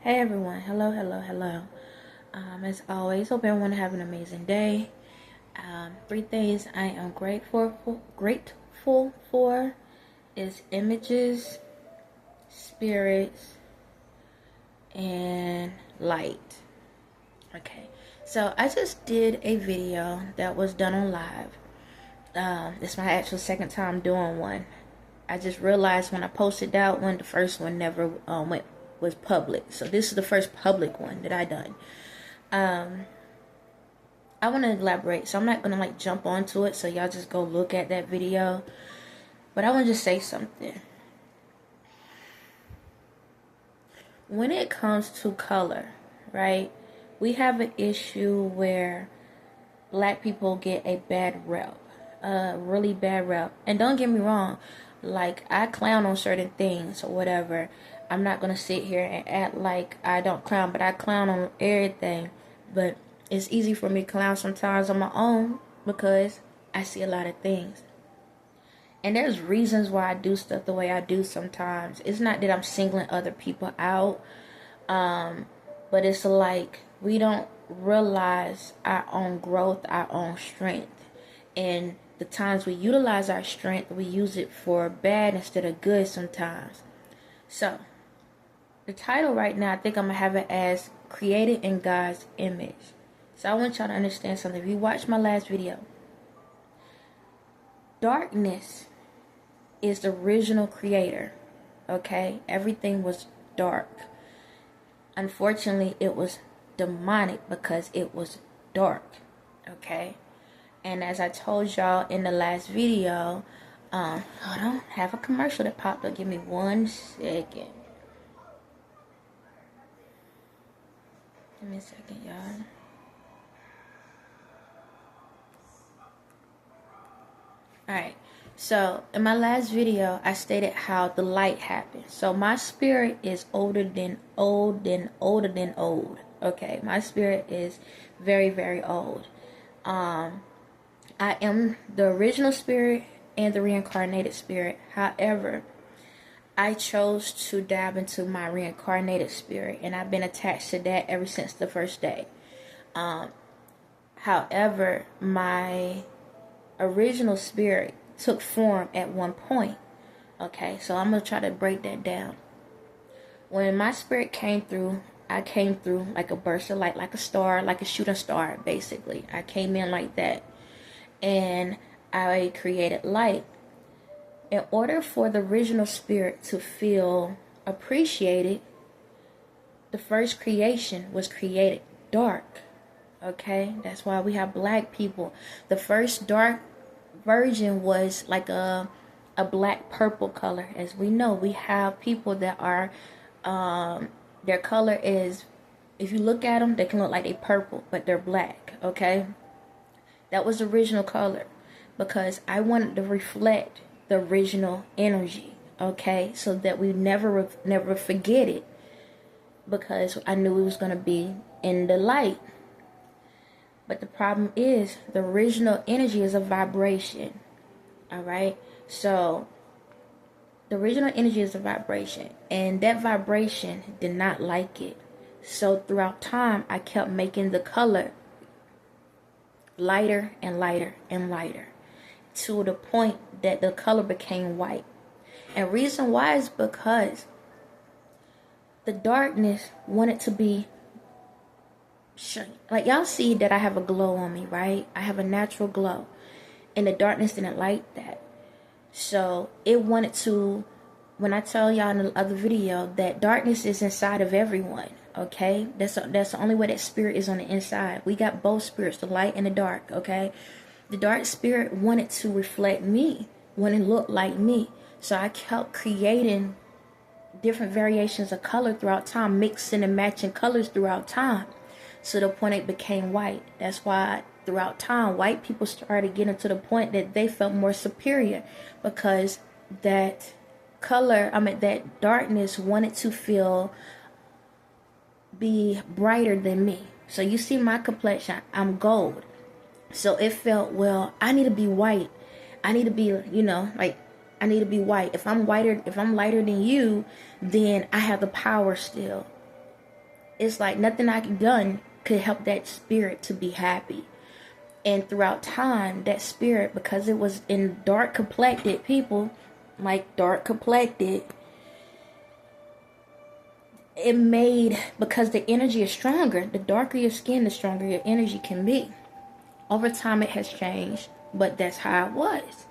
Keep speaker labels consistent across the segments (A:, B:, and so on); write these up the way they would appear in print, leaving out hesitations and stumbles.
A: Hey everyone, hello. As always, hope everyone have an amazing day. Three things I am grateful for is images, spirits, and light. Okay, so I just did a video that was done on live. It's my actual second time doing one. I just realized when I posted that one, the first one never was public. So this is the first public one that I done. I want to elaborate, so I'm not gonna like jump onto it. So y'all just go look at that video. But I want to just say something. When it comes to color, right? We have an issue where black people get a bad rep, really bad rep. And don't get me wrong, like I clown on certain things or whatever. I'm not gonna sit here and act like I don't clown, but I clown on everything. But it's easy for me to clown sometimes on my own because I see a lot of things. And there's reasons why I do stuff the way I do sometimes. It's not that I'm singling other people out, but it's like we don't realize our own growth, our own strength. And the times we utilize our strength, we use it for bad instead of good sometimes. So, the title right now, I think I'm going to have it as Created in God's Image. So I want y'all to understand something. If you watched my last video, darkness is the original creator, okay? Everything was dark. Unfortunately, it was demonic because it was dark, okay? And as I told y'all in the last video, hold on, I have a commercial that popped up. Give me 1 second. Give me a second, y'all. Alright, so in my last video, I stated how the light happened. So my spirit is older than old. Okay, my spirit is very, very old. I am the original spirit and the reincarnated spirit. However, I chose to dive into my reincarnated spirit, and I've been attached to that ever since the first day. However, my original spirit took form at one point. Okay, so I'm going to try to break that down. When my spirit came through, I came through like a burst of light, like a star, like a shooting star, basically. I came in like that. And I created light. In order for the original spirit to feel appreciated, the first creation was created dark. Okay, that's why we have black people. The first dark version was like a black purple color. As we know, we have people that are their color is, if you look at them, they can look like they purple, but they're black. Okay, that was the original color because I wanted to reflect the original energy, okay, so that we never forget it, because I knew it was going to be in the light. But the problem is the original energy is a vibration. All right, so the original energy is a vibration, and that vibration did not like it. So throughout time, I kept making the color lighter and lighter and lighter, to the point that the color became white. And reason why is because the darkness wanted to be like, y'all see that I have a glow on me, right? I have a natural glow, and the darkness didn't like that. So it wanted to, when I tell y'all in the other video that darkness is inside of everyone, okay? That's the only way that spirit is on the inside. We got both spirits, the light and the dark, okay? The dark spirit wanted to reflect me, wanted to look like me. So I kept creating different variations of color throughout time, mixing and matching colors throughout time, to the point it became white. That's why throughout time, white people started getting to the point that they felt more superior, because that color, that darkness wanted to be brighter than me. So you see my complexion, I'm gold. So it felt, well, I need to be white. I need to be, like, I need to be white. If I'm lighter than you, then I have the power still. it's like nothing I done could help that spirit to be happy. And throughout time, that spirit, because it was in dark complected people, like dark complected, it made, because the energy is stronger, the darker your skin, the stronger your energy can be. Over time it has changed, but that's how it was.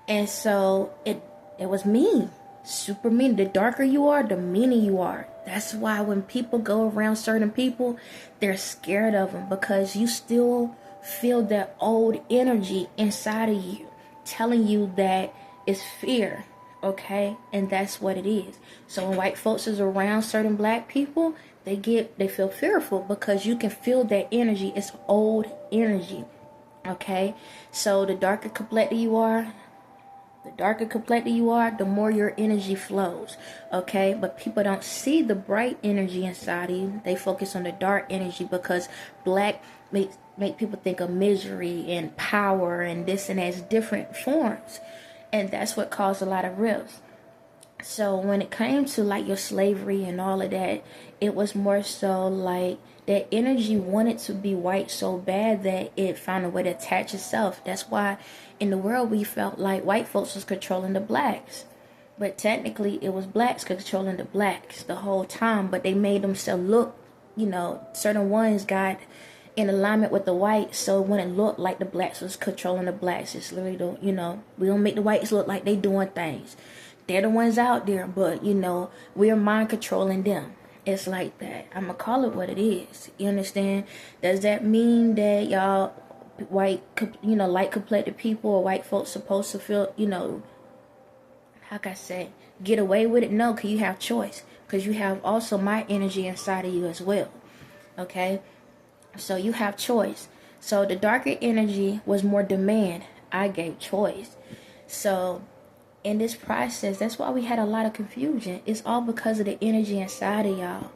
A: And so it was mean, super mean. The darker you are, the meaner you are. That's why when people go around certain people, they're scared of them, because you still feel that old energy inside of you telling you that it's fear. Okay, and that's what it is. So when white folks is around certain black people, they feel fearful, because you can feel that energy. It's old energy. Okay, so the darker complected you are, the more your energy flows. Okay, but people don't see the bright energy inside of you. They focus on the dark energy, because black make people think of misery and power and this and that, different forms. And that's what caused a lot of rifts. So when it came to like your slavery and all of that, it was more so like that energy wanted to be white so bad that it found a way to attach itself. That's why in the world we felt like white folks was controlling the blacks. But technically it was blacks controlling the blacks the whole time. But they made themselves look, certain ones got in alignment with the whites, so it wouldn't look like the blacks was controlling the blacks. It's literally, we don't make the whites look like they doing things. They're the ones out there, but we're mind controlling them. It's like that. I'm gonna call it what it is. You understand? Does that mean that y'all white, light complected people or white folks supposed to feel, how can I say, get away with it? No, because you have choice. Because you have also my energy inside of you as well. Okay? So you have choice. So the darker energy was more demand. I gave choice. So in this process, that's why we had a lot of confusion. It's all because of the energy inside of y'all.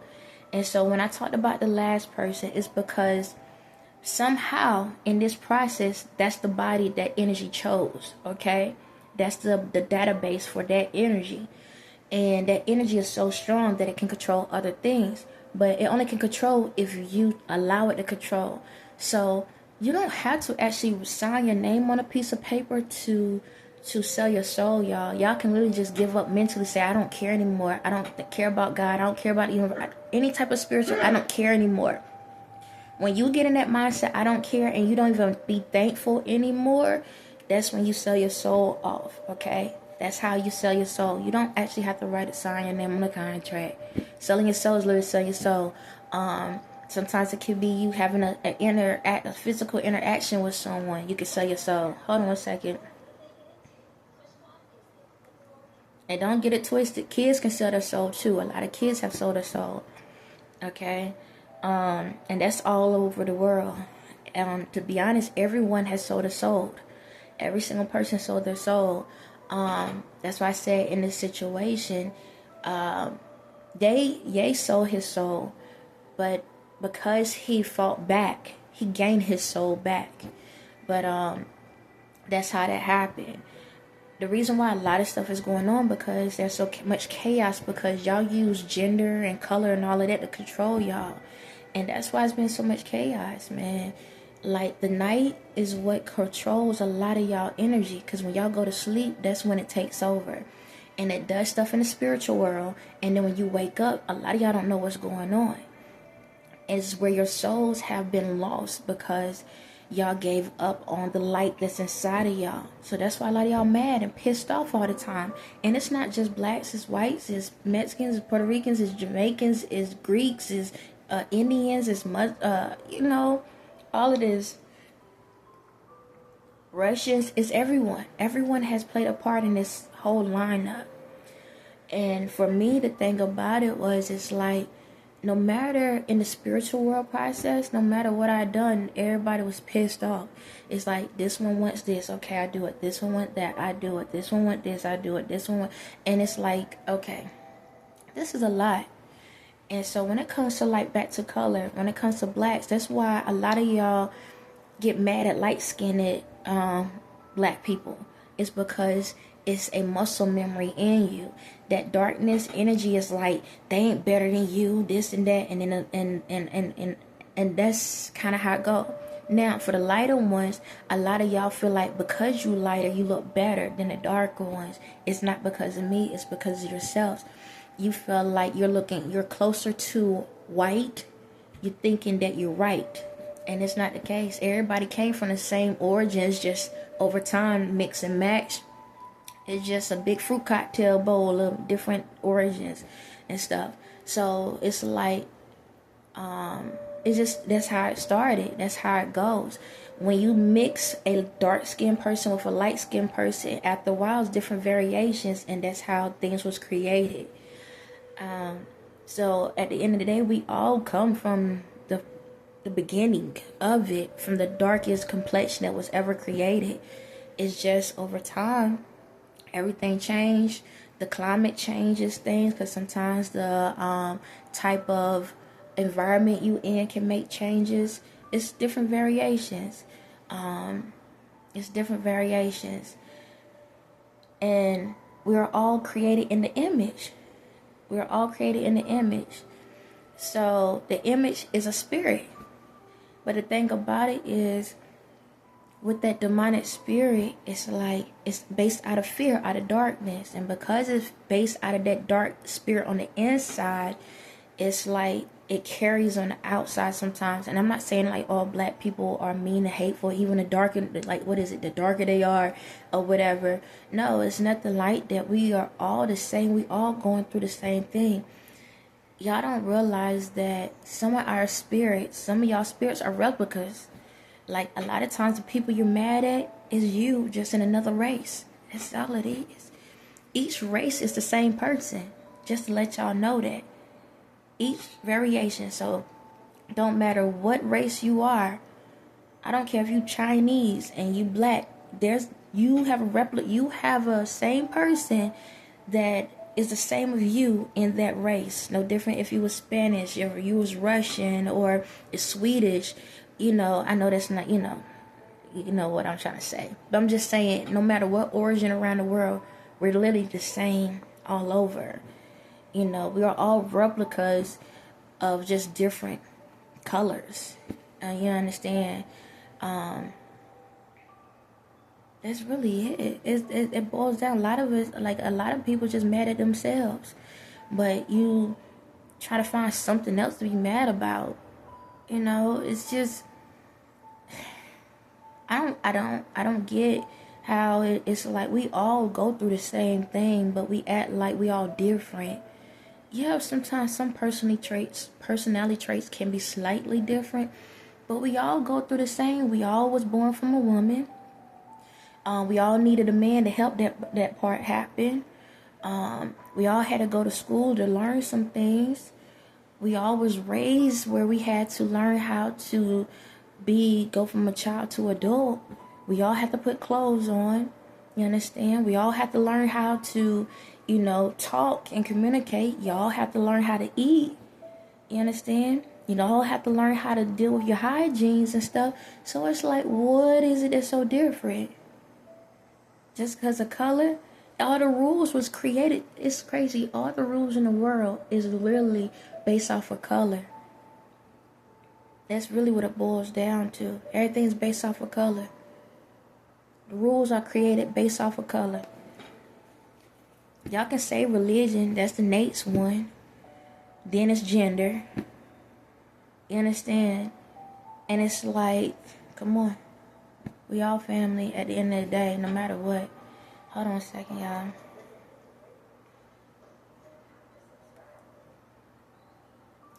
A: And so when I talked about the last person, it's because somehow in this process, that's the body that energy chose. Okay? That's the database for that energy. And that energy is so strong that it can control other things. But it only can control if you allow it to control. So you don't have to actually sign your name on a piece of paper to sell your soul, y'all. Y'all can literally just give up mentally, say, I don't care anymore. I don't care about God. I don't care about any type of spiritual. I don't care anymore. When you get in that mindset, I don't care, and you don't even be thankful anymore, that's when you sell your soul off, okay? That's how you sell your soul. You don't actually have to sign your name on a contract. Selling your soul is literally selling your soul. Sometimes it could be you having a physical interaction with someone. You can sell your soul. Hold on one second. And don't get it twisted. Kids can sell their soul too. A lot of kids have sold their soul. Okay? And that's all over the world. To be honest, everyone has sold a soul. Every single person sold their soul. That's why I said in this situation, Ye sold his soul, but because he fought back, he gained his soul back. But that's how that happened. The reason why a lot of stuff is going on, because there's so much chaos, because y'all use gender and color and all of that to control y'all. And that's why it's been so much chaos, man. Like, the night is what controls a lot of y'all energy, because when y'all go to sleep, that's when it takes over. And it does stuff in the spiritual world. And then when you wake up, a lot of y'all don't know what's going on. It's where your souls have been lost, because y'all gave up on the light that's inside of y'all. So that's why a lot of y'all mad and pissed off all the time. And it's not just blacks, it's whites, it's Mexicans, it's Puerto Ricans, it's Jamaicans, it's Greeks, it's Indians, it's all of this. Russians, it's everyone. Everyone has played a part in this whole lineup. And for me, the thing about it was, it's like, no matter in the spiritual world process, no matter what I done, everybody was pissed off. It's like, this one wants this, okay, I do it. This one want that, I do it. This one want this, I do it. This one want... And it's like, okay, this is a lot. And so when it comes to, like, back to color, when it comes to blacks, that's why a lot of y'all get mad at light-skinned black people. It's because it's a muscle memory in you. That darkness energy is like, they ain't better than you, this and that, and then and that's kind of how it go. Now, for the lighter ones, a lot of y'all feel like because you lighter, you look better than the darker ones. It's not because of me, it's because of yourselves. You feel like you're closer to white. You're thinking that you're right, and it's not the case. Everybody came from the same origins, just over time, mix and match. It's just a big fruit cocktail bowl of different origins and stuff. So it's like, it's just, that's how it started. That's how it goes. When you mix a dark-skinned person with a light-skinned person, after a while, it's different variations, and that's how things was created. So at the end of the day, we all come from the beginning of it, from the darkest complexion that was ever created. It's just over time, everything changed. The climate changes things, because sometimes the type of environment you in can make changes. It's different variations. It's different variations. And we're all created in the image. We're all created in the image. So the image is a spirit. But the thing about it is, with that demonic spirit, it's like, it's based out of fear, out of darkness. And because it's based out of that dark spirit on the inside, it's like it carries on the outside sometimes. And I'm not saying like all black people are mean and hateful, even the darker, like, what is it, the darker they are or whatever. No, it's nothing like that. We are all the same. We all going through the same thing. Y'all don't realize that some of our spirits, some of y'all spirits are replicas. Like, a lot of times the people you're mad at is you, just in another race. That's all it is. Each race is the same person. Just to let y'all know that. Each variation. So, don't matter what race you are. I don't care if you Chinese and you black. You have a same person that is the same of you in that race. No different if you was Spanish, or you was Russian, or it's Swedish. You know, I know that's not, you know what I'm trying to say. But I'm just saying, no matter what origin around the world, we're literally the same all over. You know, we are all replicas of just different colors. You understand? That's really it. It boils down. A lot of us, like, a lot of people just mad at themselves. But you try to find something else to be mad about. You know, it's just, I don't get how it's like we all go through the same thing, but we act like we all different. Yeah, sometimes some personality traits can be slightly different, but we all go through the same. We all was born from a woman. We all needed a man to help that part happen. We all had to go to school to learn some things. We all was raised where we had to learn how to go from a child to adult. We all had to put clothes on. You understand? We all had to learn how to, talk and communicate. Y'all have to learn how to eat. You understand? You all have to learn how to deal with your hygienes and stuff. So it's like, what is it that's so different? Just because of color? All the rules was created. It's crazy. All the rules in the world is literally based off of color. That's really what it boils down to. Everything's based off of color. The rules are created based off of color. Y'all can say religion. That's the Nate's one. Then it's gender. You understand? And it's like, come on. We all family at the end of the day, no matter what. Hold on a second, y'all.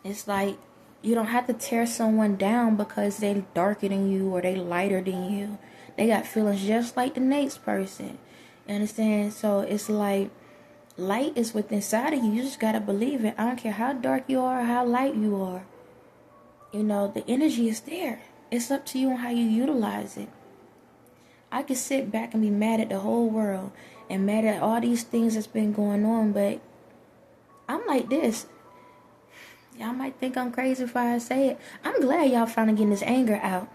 A: It's like, you don't have to tear someone down because they darker than you or they lighter than you. They got feelings just like the next person. You understand? So it's like, light is within inside of you. You just gotta believe it. I don't care how dark you are or how light you are. The energy is there. It's up to you on how you utilize it. I can sit back and be mad at the whole world and mad at all these things that's been going on, but I'm like this. Y'all might think I'm crazy if I say it. I'm glad y'all finally getting this anger out.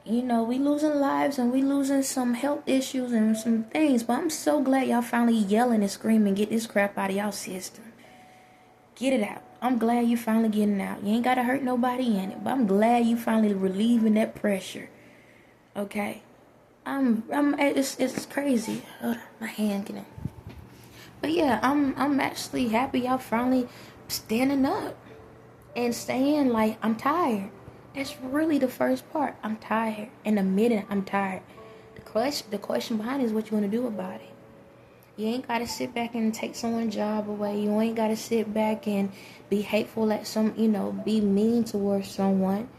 A: You know, we losing lives and we losing some health issues and some things. But I'm so glad y'all finally yelling and screaming, get this crap out of y'all system. Get it out. I'm glad you finally getting out. You ain't gotta hurt nobody in it, but I'm glad you finally relieving that pressure. Okay, it's crazy. Hold on, my hand getting. But yeah, I'm actually happy y'all finally standing up and saying like I'm tired. That's really the first part. I'm tired, and admitting I'm tired. The question behind it is what you want to do about it. You ain't got to sit back and take someone's job away. You ain't got to sit back and be hateful at be mean towards someone.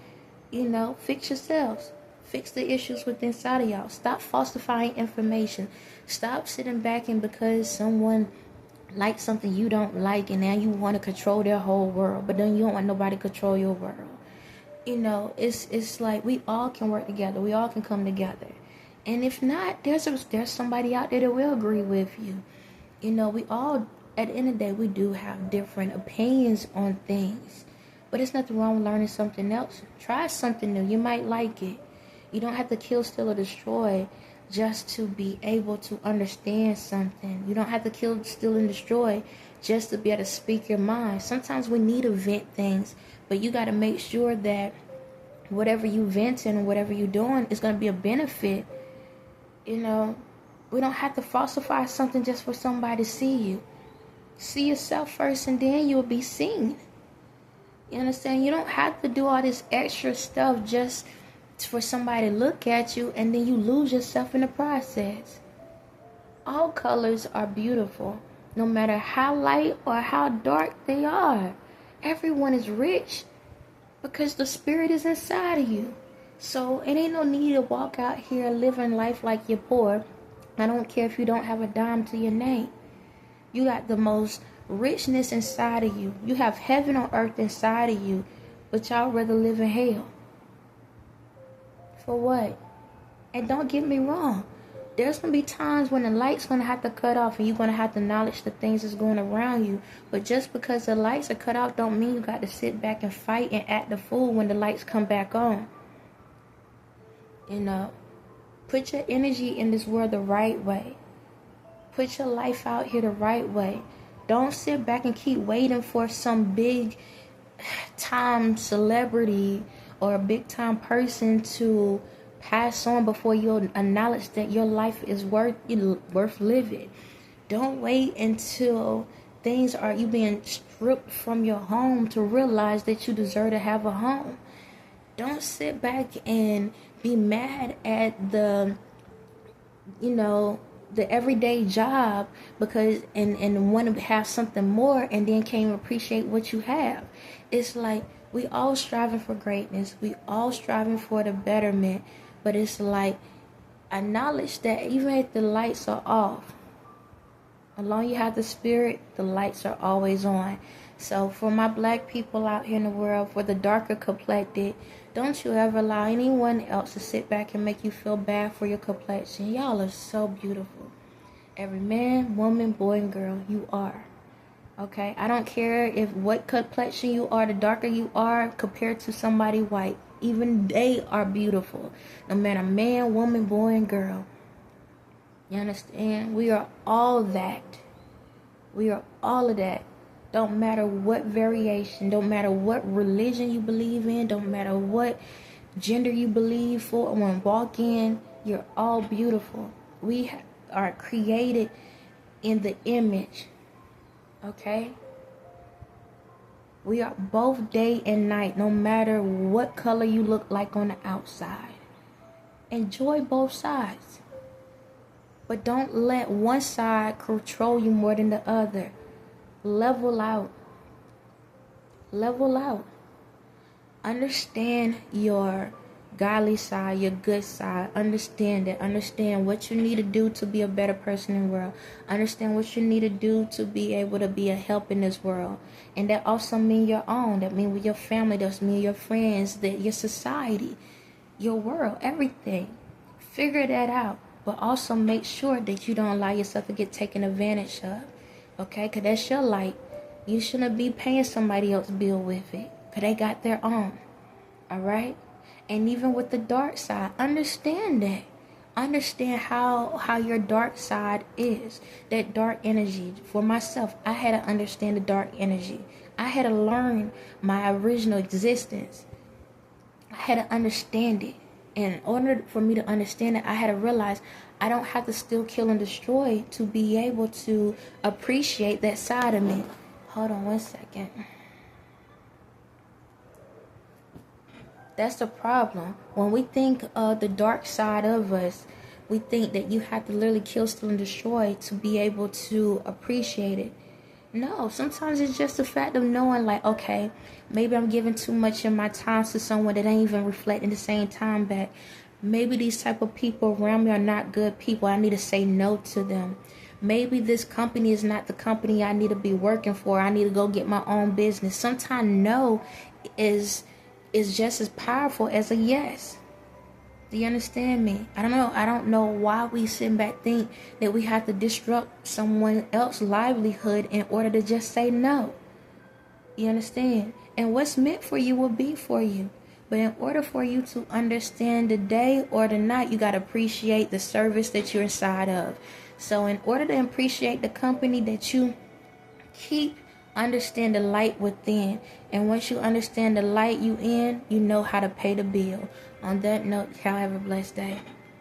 A: Fix yourselves. Fix the issues within inside of y'all. Stop falsifying information. Stop sitting back and because someone likes something you don't like and now you want to control their whole world. But then you don't want nobody to control your world. It's like we all can work together. We all can come together. And if not, there's somebody out there that will agree with you. We all, at the end of the day, we do have different opinions on things. But there's nothing wrong with learning something else. Try something new. You might like it. You don't have to kill, steal, or destroy just to be able to understand something. You don't have to kill, steal, and destroy just to be able to speak your mind. Sometimes we need to vent things. But you got to make sure that whatever you venting and whatever you're doing is going to be a benefit. We don't have to falsify something just for somebody to see you. See yourself first and then you'll be seen. You understand? You don't have to do all this extra stuff just for somebody to look at you and then you lose yourself in the process. All colors are beautiful, no matter how light or how dark they are. Everyone is rich because the spirit is inside of you. So it ain't no need to walk out here living life like you're poor. I don't care if you don't have a dime to your name. You got the most richness inside of you. You have heaven on earth inside of you, but y'all rather live in hell. For what? And don't get me wrong. There's going to be times when the light's going to have to cut off and you're going to have to acknowledge the things that's going around you. But just because the lights are cut off don't mean you got to sit back and fight and act the fool when the lights come back on. Put your energy in this world the right way. Put your life out here the right way. Don't sit back and keep waiting for some big time celebrity or a big time person to pass on before you acknowledge that your life is worth living. Don't wait until you being stripped from your home to realize that you deserve to have a home. Don't sit back and be mad at the everyday job because and want to have something more and then can't appreciate what you have. It's like we all striving for greatness. We all striving for the betterment. But it's like, acknowledge that even if the lights are off, as long as you have the spirit, the lights are always on. So for my black people out here in the world, for the darker complected, don't you ever allow anyone else to sit back and make you feel bad for your complexion. Y'all are so beautiful. Every man, woman, boy, and girl, you are. Okay? I don't care if what complexion you are, the darker you are compared to somebody white. Even they are beautiful. No matter man, woman, boy, and girl. You understand? We are all that. We are all of that. Don't matter what variation. Don't matter what religion you believe in. Don't matter what gender you believe for. When walk in, you're all beautiful. We are created in the image. Okay? We are both day and night, no matter what color you look like on the outside. Enjoy both sides. But don't let one side control you more than the other. Level out. Level out. Understand your godly side, your good side. Understand it. Understand what you need to do to be a better person in the world. Understand what you need to do to be able to be a help in this world. And that also means your own. That means with your family. That means your friends. That your society. Your world. Everything. Figure that out. But also make sure that you don't allow yourself to get taken advantage of. Okay? Because that's your light. You shouldn't be paying somebody else's bill with it. Because they got their own. Alright? And even with the dark side, understand that. Understand how your dark side is. That dark energy. For myself, I had to understand the dark energy. I had to learn my original existence. I had to understand it. And in order for me to understand it, I had to realize I don't have to steal, kill, and destroy to be able to appreciate that side of me. Hold on 1 second. That's the problem. When we think of the dark side of us, we think that you have to literally kill, steal, and destroy to be able to appreciate it. No, sometimes it's just the fact of knowing, like, okay, maybe I'm giving too much of my time to someone that ain't even reflecting the same time back. Maybe these type of people around me are not good people. I need to say no to them. Maybe this company is not the company I need to be working for. I need to go get my own business. Sometimes no is just as powerful as a yes. Do you understand me? I don't know why we sit back think that we have to disrupt someone else's livelihood in order to just say no. You understand? And what's meant for you will be for you. But in order for you to understand the day or the night, you got to appreciate the service that you're inside of. So in order to appreciate the company that you keep, understand the light within. And once you understand the light you in, you know how to pay the bill. On that note, y'all have a blessed day.